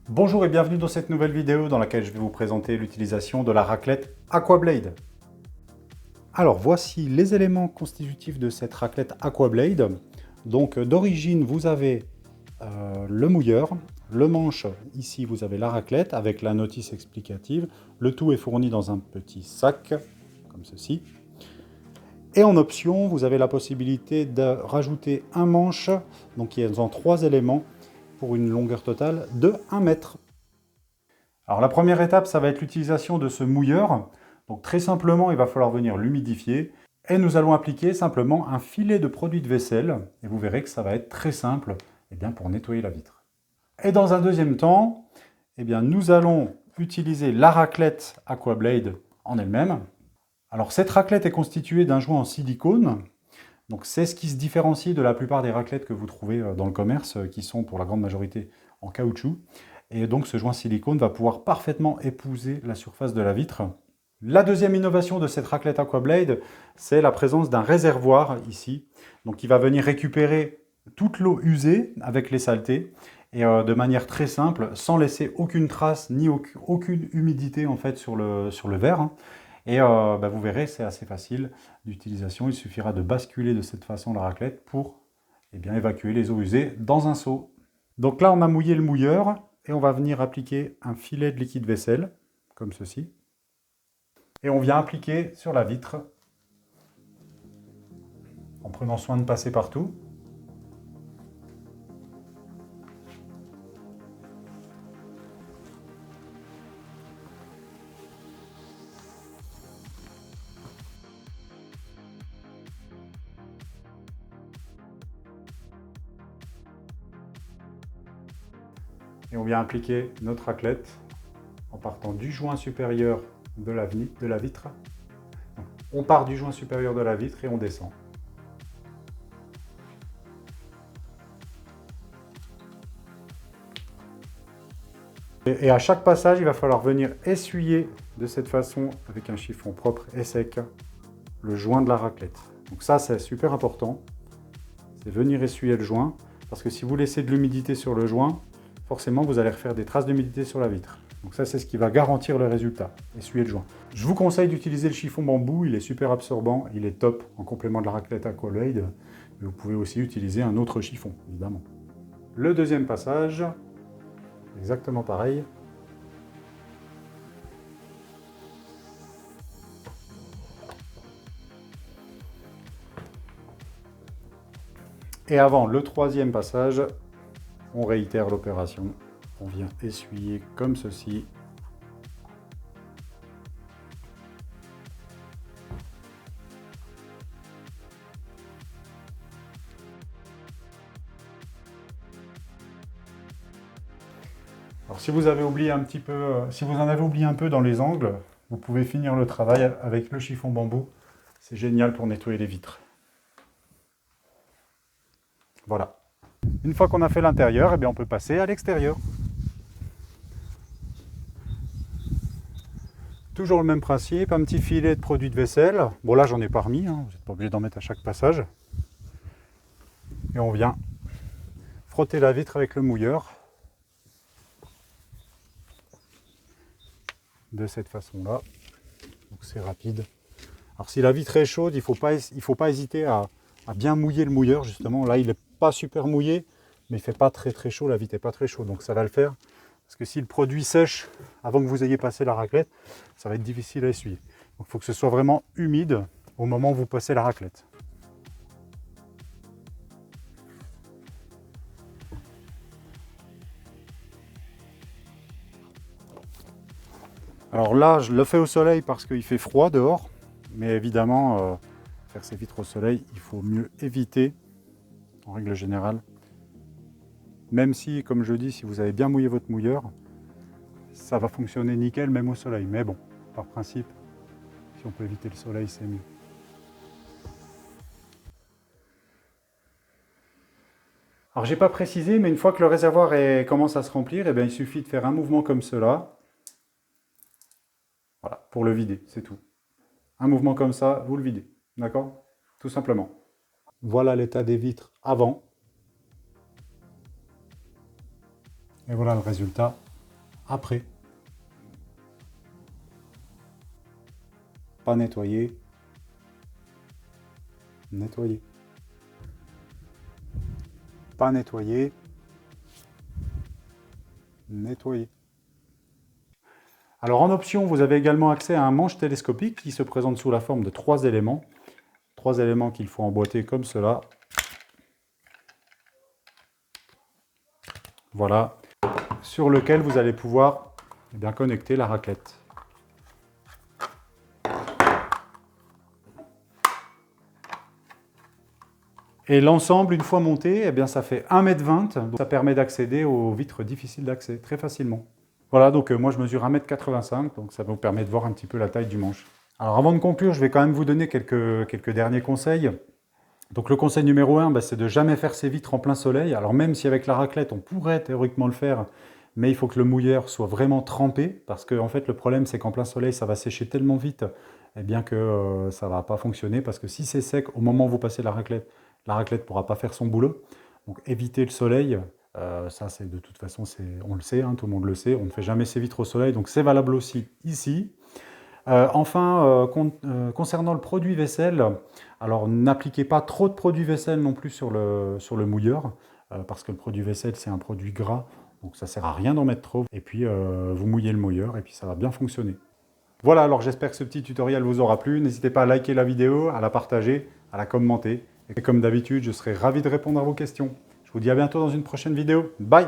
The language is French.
Bonjour et bienvenue dans cette nouvelle vidéo dans laquelle je vais vous présenter l'utilisation de la raclette Aquablade. Alors voici les éléments constitutifs de cette raclette Aquablade. Donc d'origine vous avez le mouilleur, le manche, ici vous avez la raclette avec la notice explicative. Le tout est fourni dans un petit sac comme ceci. Et en option vous avez la possibilité de rajouter un manche, donc qui est en 3 éléments pour une longueur totale de 1 mètre. Alors la première étape, ça va être l'utilisation de ce mouilleur. Donc très simplement, il va falloir venir l'humidifier et nous allons appliquer simplement un filet de produit de vaisselle et vous verrez que ça va être très simple pour nettoyer la vitre. Et dans un deuxième temps, nous allons utiliser la raclette Aquablade en elle-même. Alors cette raclette est constituée d'un joint en silicone. Donc c'est ce qui se différencie de la plupart des raclettes que vous trouvez dans le commerce, qui sont pour la grande majorité en caoutchouc. Et donc ce joint silicone va pouvoir parfaitement épouser la surface de la vitre. La deuxième innovation de cette raclette Aquablade, c'est la présence d'un réservoir ici. Donc qui va venir récupérer toute l'eau usée avec les saletés et de manière très simple, sans laisser aucune trace ni aucune humidité en fait sur le verre. Et vous verrez, c'est assez facile d'utilisation. Il suffira de basculer de cette façon la raclette pour évacuer les eaux usées dans un seau. Donc là, on a mouillé le mouilleur et on va venir appliquer un filet de liquide vaisselle, comme ceci. Et on vient appliquer sur la vitre en prenant soin de passer partout. Et on vient appliquer notre raclette en partant du joint supérieur de la vitre. On part du joint supérieur de la vitre et on descend. Et à chaque passage, il va falloir venir essuyer de cette façon, avec un chiffon propre et sec, le joint de la raclette. Donc ça, c'est super important. C'est venir essuyer le joint, parce que si vous laissez de l'humidité sur le joint, forcément, vous allez refaire des traces d'humidité sur la vitre. Donc ça, c'est ce qui va garantir le résultat, essuyer le joint. Je vous conseille d'utiliser le chiffon bambou, il est super absorbant, il est top en complément de la raclette Aquablade. Mais vous pouvez aussi utiliser un autre chiffon, évidemment. Le deuxième passage, exactement pareil. Et avant le troisième passage, on réitère l'opération. On vient essuyer comme ceci. Alors si vous avez oublié un petit peu, si vous en avez oublié un peu dans les angles, vous pouvez finir le travail avec le chiffon bambou. C'est génial pour nettoyer les vitres. Voilà. Une fois qu'on a fait l'intérieur, on peut passer à l'extérieur. Toujours le même principe, un petit filet de produit de vaisselle. Bon là j'en ai pas remis, vous n'êtes pas obligé d'en mettre à chaque passage. Et on vient frotter la vitre avec le mouilleur. De cette façon-là. Donc c'est rapide. Alors si la vitre est chaude, il ne faut pas hésiter à bien mouiller le mouilleur justement. Là il n'est pas super mouillé, mais il ne fait pas très très chaud, la vitre n'est pas très chaude. Donc ça va le faire. Parce que si le produit sèche avant que vous ayez passé la raclette, ça va être difficile à essuyer. Donc il faut que ce soit vraiment humide au moment où vous passez la raclette. Alors là, je le fais au soleil parce qu'il fait froid dehors. Mais évidemment, faire ces vitres au soleil, il faut mieux éviter, en règle générale. Même si, comme je dis, si vous avez bien mouillé votre mouilleur, ça va fonctionner nickel même au soleil. Mais bon, par principe, si on peut éviter le soleil, c'est mieux. Alors j'ai pas précisé, mais une fois que le réservoir commence à se remplir, il suffit de faire un mouvement comme cela. Voilà, pour le vider, c'est tout. Un mouvement comme ça, vous le videz. D'accord? Tout simplement. Voilà l'état des vitres avant. Et voilà le résultat après. Pas nettoyer. Nettoyer. Pas nettoyer. Nettoyer. Alors en option, vous avez également accès à un manche télescopique qui se présente sous la forme de 3 éléments. 3 éléments qu'il faut emboîter comme cela. Voilà, sur lequel vous allez pouvoir connecter la raclette. Et l'ensemble, une fois monté, ça fait 1,20 m, donc ça permet d'accéder aux vitres difficiles d'accès très facilement. Voilà, donc moi je mesure 1,85 m, donc ça vous permet de voir un petit peu la taille du manche. Alors avant de conclure, je vais quand même vous donner quelques derniers conseils. Donc le conseil numéro 1, c'est de jamais faire ses vitres en plein soleil. Alors même si avec la raclette, on pourrait théoriquement le faire, mais il faut que le mouilleur soit vraiment trempé, parce que en fait le problème c'est qu'en plein soleil, ça va sécher tellement vite, que ça ne va pas fonctionner, parce que si c'est sec, au moment où vous passez la raclette ne pourra pas faire son boulot. Donc évitez le soleil, ça c'est de toute façon, on le sait, tout le monde le sait, on ne fait jamais ses vitres au soleil, donc c'est valable aussi ici. Concernant le produit vaisselle, alors n'appliquez pas trop de produit vaisselle non plus sur le mouilleur, parce que le produit vaisselle c'est un produit gras, donc ça ne sert à rien d'en mettre trop. Et puis vous mouillez le mouilleur et puis ça va bien fonctionner. Voilà, alors j'espère que ce petit tutoriel vous aura plu. N'hésitez pas à liker la vidéo, à la partager, à la commenter. Et comme d'habitude, je serai ravi de répondre à vos questions. Je vous dis à bientôt dans une prochaine vidéo. Bye!